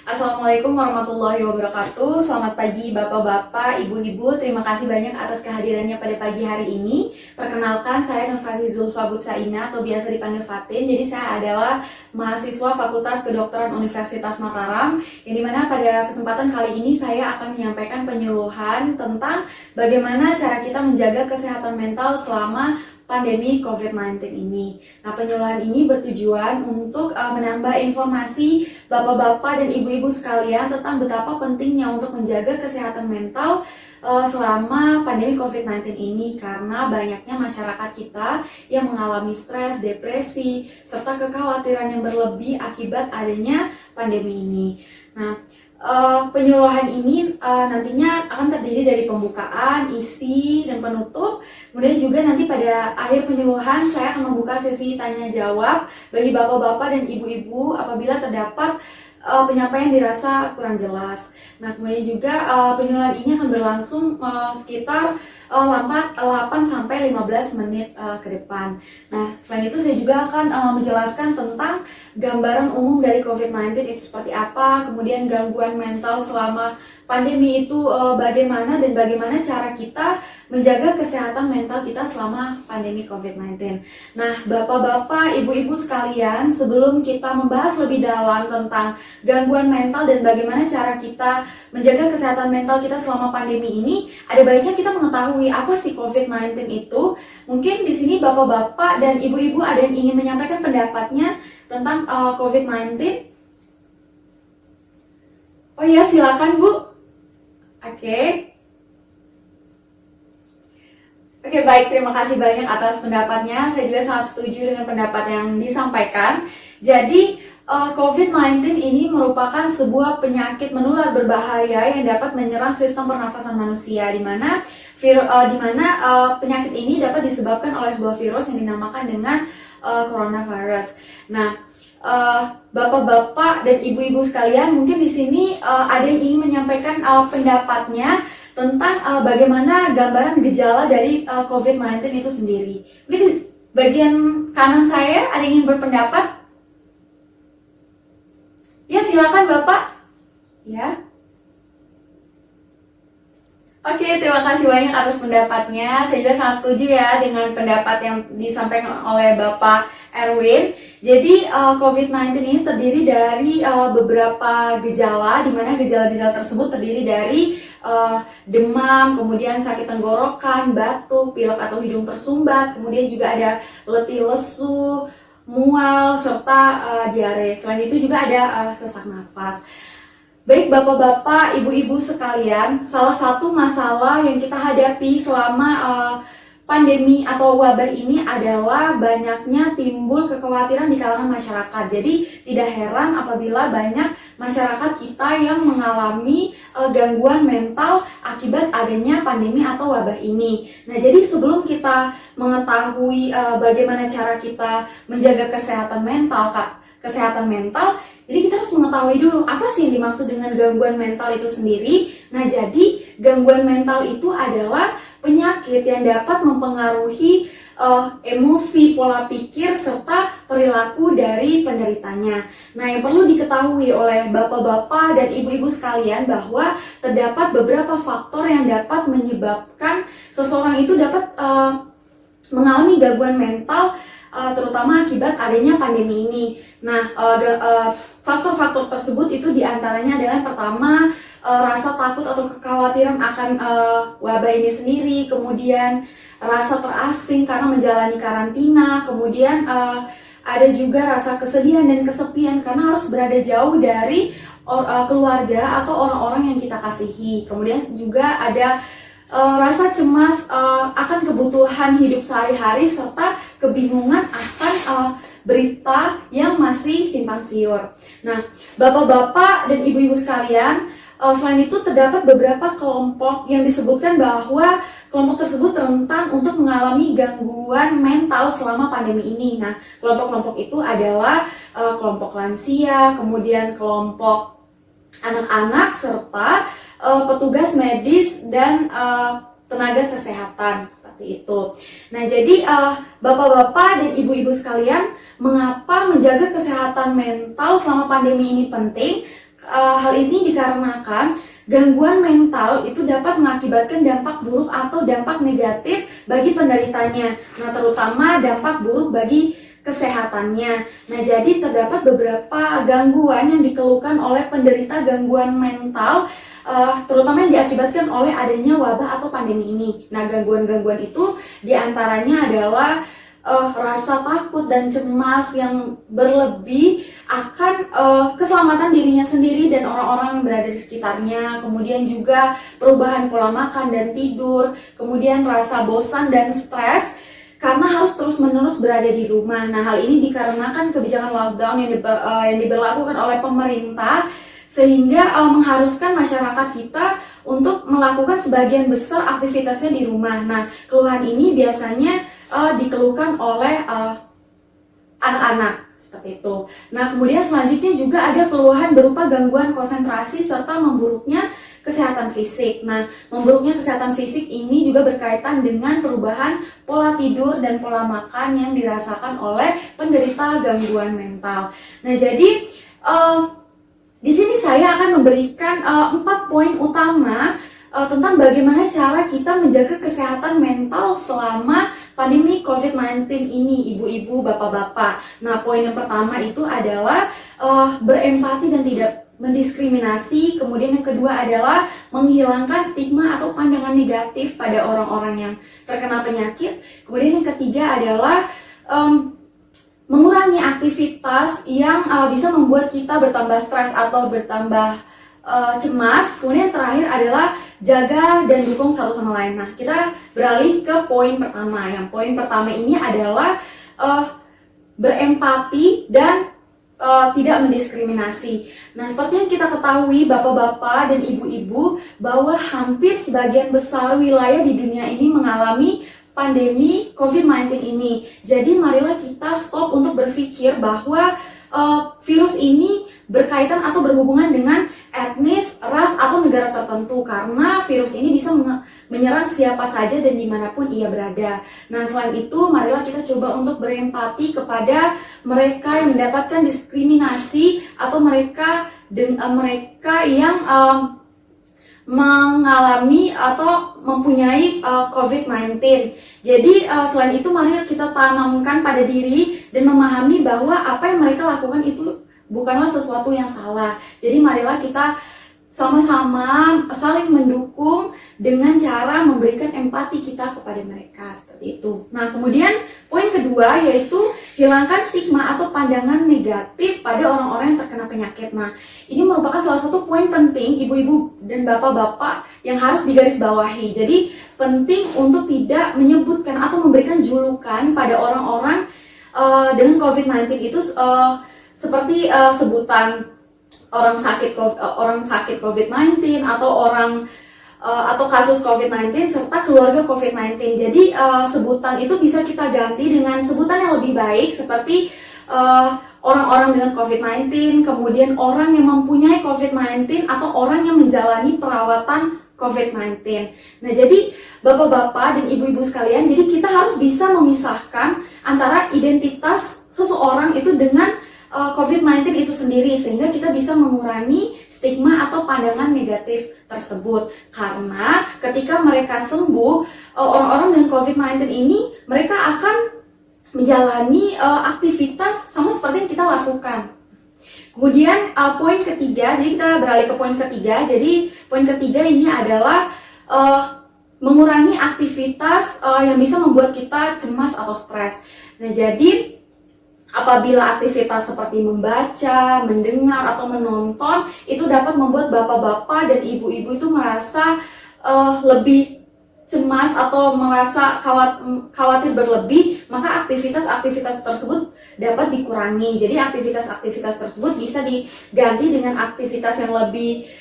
Assalamualaikum warahmatullahi wabarakatuh. Selamat pagi Bapak-Bapak, Ibu-Ibu. Terima kasih banyak atas kehadirannya pada pagi hari ini. Perkenalkan, saya Nurfati Zulfa Butsaina atau biasa dipanggil Fatin. Jadi saya adalah mahasiswa Fakultas Kedokteran Universitas Mataram, yang dimana pada kesempatan kali ini saya akan menyampaikan penyuluhan tentang bagaimana cara kita menjaga kesehatan mental selama pandemi COVID-19 ini. Nah, penyuluhan ini bertujuan untuk menambah informasi Bapak-bapak dan Ibu-ibu sekalian tentang betapa pentingnya untuk menjaga kesehatan mental selama pandemi COVID-19 ini, karena banyaknya masyarakat kita yang mengalami stres, depresi, serta kekhawatiran yang berlebih akibat adanya pandemi ini. Nah, penyuluhan ini nantinya akan terdiri dari pembukaan, isi, dan penutup. Kemudian juga nanti pada akhir penyuluhan saya akan membuka sesi tanya jawab bagi bapak-bapak dan ibu-ibu apabila terdapat penyampaian dirasa kurang jelas. Nah, kemudian juga penyuluhan ini akan berlangsung sekitar 8-15 menit ke depan. Nah, selain itu saya juga akan menjelaskan tentang gambaran umum dari COVID-19 itu seperti apa, kemudian gangguan mental selama pandemi itu bagaimana, dan bagaimana cara kita menjaga kesehatan mental kita selama pandemi COVID-19. Nah, bapak-bapak, ibu-ibu sekalian, sebelum kita membahas lebih dalam tentang gangguan mental dan bagaimana cara kita menjaga kesehatan mental kita selama pandemi ini, ada baiknya kita mengetahui apa sih COVID-19 itu. Mungkin di sini bapak-bapak dan ibu-ibu ada yang ingin menyampaikan pendapatnya tentang COVID-19. Oh iya, silakan Bu. Oke, baik, terima kasih banyak atas pendapatnya. Saya juga sangat setuju dengan pendapat yang disampaikan. Jadi, COVID-19 ini merupakan sebuah penyakit menular berbahaya yang dapat menyerang sistem pernafasan manusia, di mana penyakit ini dapat disebabkan oleh sebuah virus yang dinamakan dengan coronavirus. Nah, bapak-bapak dan ibu-ibu sekalian, mungkin di sini ada yang ingin menyampaikan pendapatnya tentang bagaimana gambaran gejala dari COVID-19 itu sendiri. Mungkin di bagian kanan saya ada yang ingin berpendapat? Ya, silakan Bapak. Ya. Oke, terima kasih banyak atas pendapatnya. Saya juga sangat setuju ya dengan pendapat yang disampaikan oleh Bapak Erwin. Jadi COVID-19 ini terdiri dari beberapa gejala, di mana gejala-gejala tersebut terdiri dari demam, kemudian sakit tenggorokan, batuk, pilek atau hidung tersumbat, kemudian juga ada letih lesu, mual, serta diare. Selain itu juga ada sesak nafas. Baik bapak-bapak, ibu-ibu sekalian, salah satu masalah yang kita hadapi selama pandemi atau wabah ini adalah banyaknya timbul kekhawatiran di kalangan masyarakat. Jadi tidak heran apabila banyak masyarakat kita yang mengalami gangguan mental akibat adanya pandemi atau wabah ini. Nah, jadi sebelum kita mengetahui bagaimana cara kita menjaga kesehatan mental, jadi kita harus mengetahui dulu apa sih yang dimaksud dengan gangguan mental itu sendiri. Nah, jadi gangguan mental itu adalah penyakit yang dapat mempengaruhi emosi, pola pikir, serta perilaku dari penderitanya. Nah, yang perlu diketahui oleh bapak-bapak dan ibu-ibu sekalian bahwa terdapat beberapa faktor yang dapat menyebabkan seseorang itu dapat mengalami gangguan mental, terutama akibat adanya pandemi ini. Nah, faktor-faktor tersebut itu diantaranya adalah pertama, rasa takut atau kekhawatiran akan wabah ini sendiri, kemudian rasa terasing karena menjalani karantina, kemudian ada juga rasa kesedihan dan kesepian karena harus berada jauh dari keluarga atau orang-orang yang kita kasihi. Kemudian juga ada rasa cemas akan kebutuhan hidup sehari-hari, serta kebingungan akan berita yang masih simpang siur. Nah, bapak-bapak dan ibu-ibu sekalian, selain itu terdapat beberapa kelompok yang disebutkan bahwa kelompok tersebut rentan untuk mengalami gangguan mental selama pandemi ini. Nah, kelompok-kelompok itu adalah kelompok lansia, kemudian kelompok anak-anak, serta petugas medis dan tenaga kesehatan, seperti itu. Nah, jadi bapak-bapak dan ibu-ibu sekalian, mengapa menjaga kesehatan mental selama pandemi ini penting? Hal ini dikarenakan gangguan mental itu dapat mengakibatkan dampak buruk atau dampak negatif bagi penderitanya. Nah, terutama dampak buruk bagi kesehatannya. Nah, jadi terdapat beberapa gangguan yang dikeluhkan oleh penderita gangguan mental, terutama yang diakibatkan oleh adanya wabah atau pandemi ini. Nah, gangguan-gangguan itu diantaranya adalah rasa takut dan cemas yang berlebih akan keselamatan dirinya sendiri dan orang-orang yang berada di sekitarnya, kemudian juga perubahan pola makan dan tidur, kemudian rasa bosan dan stres karena harus terus-menerus berada di rumah. Nah, hal ini dikarenakan kebijakan lockdown yang diberlakukan oleh pemerintah, sehingga mengharuskan masyarakat kita untuk melakukan sebagian besar aktivitasnya di rumah. Nah, keluhan ini biasanya dikeluhkan oleh anak-anak seperti itu. Nah, kemudian selanjutnya juga ada keluhan berupa gangguan konsentrasi serta memburuknya kesehatan fisik. Nah, memburuknya kesehatan fisik ini juga berkaitan dengan perubahan pola tidur dan pola makan yang dirasakan oleh penderita gangguan mental. Nah, jadi di sini saya akan memberikan 4 poin utama tentang bagaimana cara kita menjaga kesehatan mental selama pandemi COVID-19 ini, ibu-ibu, bapak-bapak. Nah, poin yang pertama itu adalah berempati dan tidak mendiskriminasi. Kemudian yang kedua adalah menghilangkan stigma atau pandangan negatif pada orang-orang yang terkena penyakit. Kemudian yang ketiga adalah mengurangi aktivitas yang bisa membuat kita bertambah stres atau bertambah cemas. Kemudian terakhir adalah jaga dan dukung satu sama lain. Nah, kita beralih ke poin pertama. Yang poin pertama ini adalah berempati dan tidak mendiskriminasi. Nah, seperti yang kita ketahui bapak-bapak dan ibu-ibu, bahwa hampir sebagian besar wilayah di dunia ini mengalami pandemi COVID-19 ini. Jadi marilah kita stop untuk berpikir bahwa virus ini berkaitan atau berhubungan dengan etnis, ras, atau negara tertentu, karena virus ini bisa menyerang siapa saja dan dimanapun ia berada. Nah, selain itu, marilah kita coba untuk berempati kepada mereka yang mendapatkan diskriminasi atau mereka yang mengalami atau mempunyai COVID-19. Jadi selain itu, mari kita tanamkan pada diri dan memahami bahwa apa yang mereka lakukan itu bukanlah sesuatu yang salah. Jadi marilah kita sama-sama saling mendukung dengan cara memberikan empati kita kepada mereka, seperti itu. Nah, kemudian poin kedua yaitu hilangkan stigma atau pandangan negatif pada orang-orang yang terkena penyakit. Nah, ini merupakan salah satu poin penting ibu-ibu dan bapak-bapak yang harus digarisbawahi. Jadi penting untuk tidak menyebutkan atau memberikan julukan pada orang-orang dengan COVID-19 itu seperti sebutan orang sakit COVID-19 atau kasus COVID-19 serta keluarga COVID-19. Jadi sebutan itu bisa kita ganti dengan sebutan yang lebih baik seperti orang-orang dengan COVID-19, kemudian orang yang mempunyai COVID-19 atau orang yang menjalani perawatan COVID-19. Nah, jadi bapak-bapak dan ibu-ibu sekalian, jadi kita harus bisa memisahkan antara identitas seseorang itu dengan COVID-19 itu sendiri, sehingga kita bisa mengurangi stigma atau pandangan negatif tersebut. Karena ketika mereka sembuh, orang-orang dengan COVID-19 ini mereka akan menjalani aktivitas sama seperti yang kita lakukan. Kemudian poin ketiga, jadi kita beralih ke poin ketiga. Jadi poin ketiga ini adalah mengurangi aktivitas yang bisa membuat kita cemas atau stres. Nah, jadi apabila aktivitas seperti membaca, mendengar, atau menonton itu dapat membuat bapak-bapak dan ibu-ibu itu merasa lebih cemas atau merasa khawatir berlebih, maka aktivitas-aktivitas tersebut dapat dikurangi. Jadi aktivitas-aktivitas tersebut bisa diganti dengan aktivitas yang lebih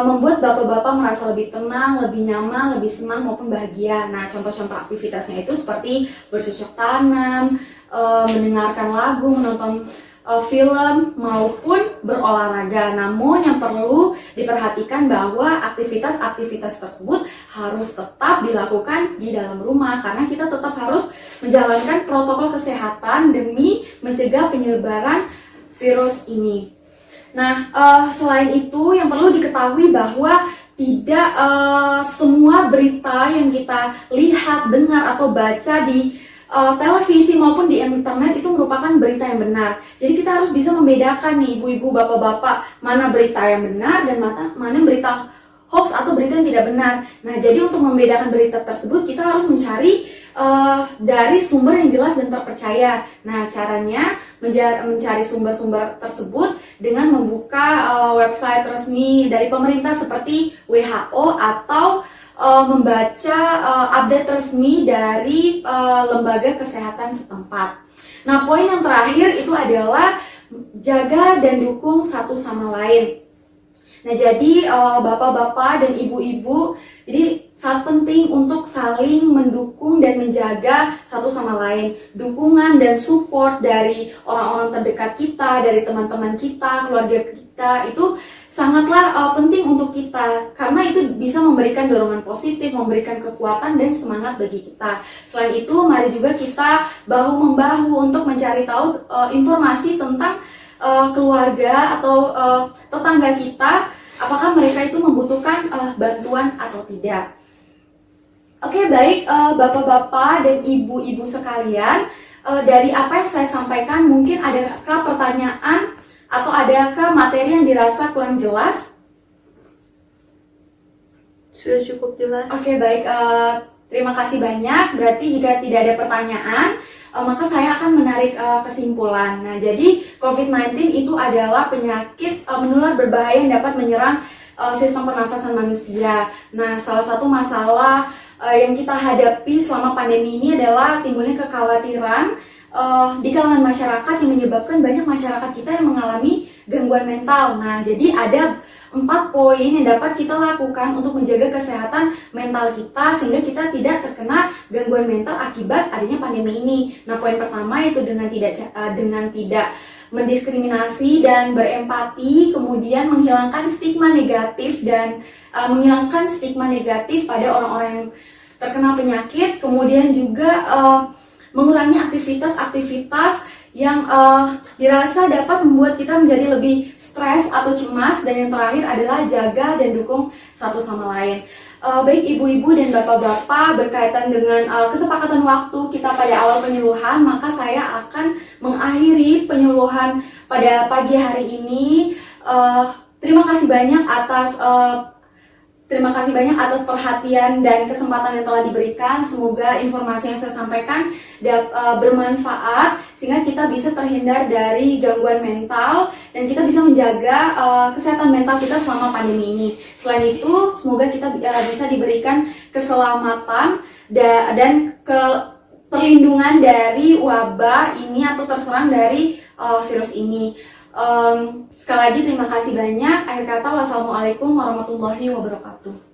membuat bapak-bapak merasa lebih tenang, lebih nyaman, lebih senang maupun bahagia. Nah, contoh-contoh aktivitasnya itu seperti bercocok tanam, mendengarkan lagu, menonton film, maupun berolahraga. Namun yang perlu diperhatikan bahwa aktivitas-aktivitas tersebut harus tetap dilakukan di dalam rumah, karena kita tetap harus menjalankan protokol kesehatan demi mencegah penyebaran virus ini. Nah, selain itu yang perlu diketahui bahwa tidak semua berita yang kita lihat, dengar, atau baca di televisi maupun di internet itu merupakan berita yang benar. Jadi kita harus bisa membedakan nih ibu-ibu, bapak-bapak, mana berita yang benar dan mana berita hoax atau berita yang tidak benar. Nah, jadi untuk membedakan berita tersebut kita harus mencari dari sumber yang jelas dan terpercaya. Nah, caranya mencari sumber-sumber tersebut dengan membuka website resmi dari pemerintah seperti WHO atau membaca update resmi dari lembaga kesehatan setempat. Nah, poin yang terakhir itu adalah jaga dan dukung satu sama lain. Nah, jadi bapak-bapak dan ibu-ibu, jadi sangat penting untuk saling mendukung dan menjaga satu sama lain. Dukungan dan support dari orang-orang terdekat kita, dari teman-teman kita, keluarga kita itu sangatlah penting untuk kita, karena itu bisa memberikan dorongan positif, memberikan kekuatan dan semangat bagi kita. Selain itu, mari juga kita bahu-membahu untuk mencari tahu informasi tentang keluarga atau tetangga kita, apakah mereka itu membutuhkan bantuan atau tidak. Oke, baik bapak-bapak dan ibu-ibu sekalian, dari apa yang saya sampaikan mungkin adakah pertanyaan atau adakah materi yang dirasa kurang jelas? Sudah cukup jelas. Oke, baik, terima kasih banyak. Berarti jika tidak ada pertanyaan, maka saya akan menarik kesimpulan. Nah, jadi COVID-19 itu adalah penyakit menular berbahaya yang dapat menyerang sistem pernafasan manusia. Nah, salah satu masalah yang kita hadapi selama pandemi ini adalah timbulnya kekhawatiran di kalangan masyarakat yang menyebabkan banyak masyarakat kita yang mengalami gangguan mental. Nah, jadi ada 4 poin yang dapat kita lakukan untuk menjaga kesehatan mental kita sehingga kita tidak terkena gangguan mental akibat adanya pandemi ini. Nah, poin pertama itu dengan tidak mendiskriminasi dan berempati, kemudian menghilangkan stigma negatif pada orang-orang yang terkena penyakit, kemudian juga mengurangi aktivitas-aktivitas yang dirasa dapat membuat kita menjadi lebih stres atau cemas, dan yang terakhir adalah jaga dan dukung satu sama lain. Baik ibu-ibu dan bapak-bapak, berkaitan dengan kesepakatan waktu kita pada awal penyuluhan, maka saya akan mengakhiri penyuluhan pada pagi hari ini. Terima kasih banyak atas perhatian dan kesempatan yang telah diberikan. Semoga informasi yang saya sampaikan bermanfaat sehingga kita bisa terhindar dari gangguan mental dan kita bisa menjaga kesehatan mental kita selama pandemi ini. Selain itu, semoga kita bisa diberikan keselamatan dan perlindungan dari wabah ini atau terserang dari virus ini. Sekali lagi terima kasih banyak. Akhir kata, wassalamualaikum warahmatullahi wabarakatuh.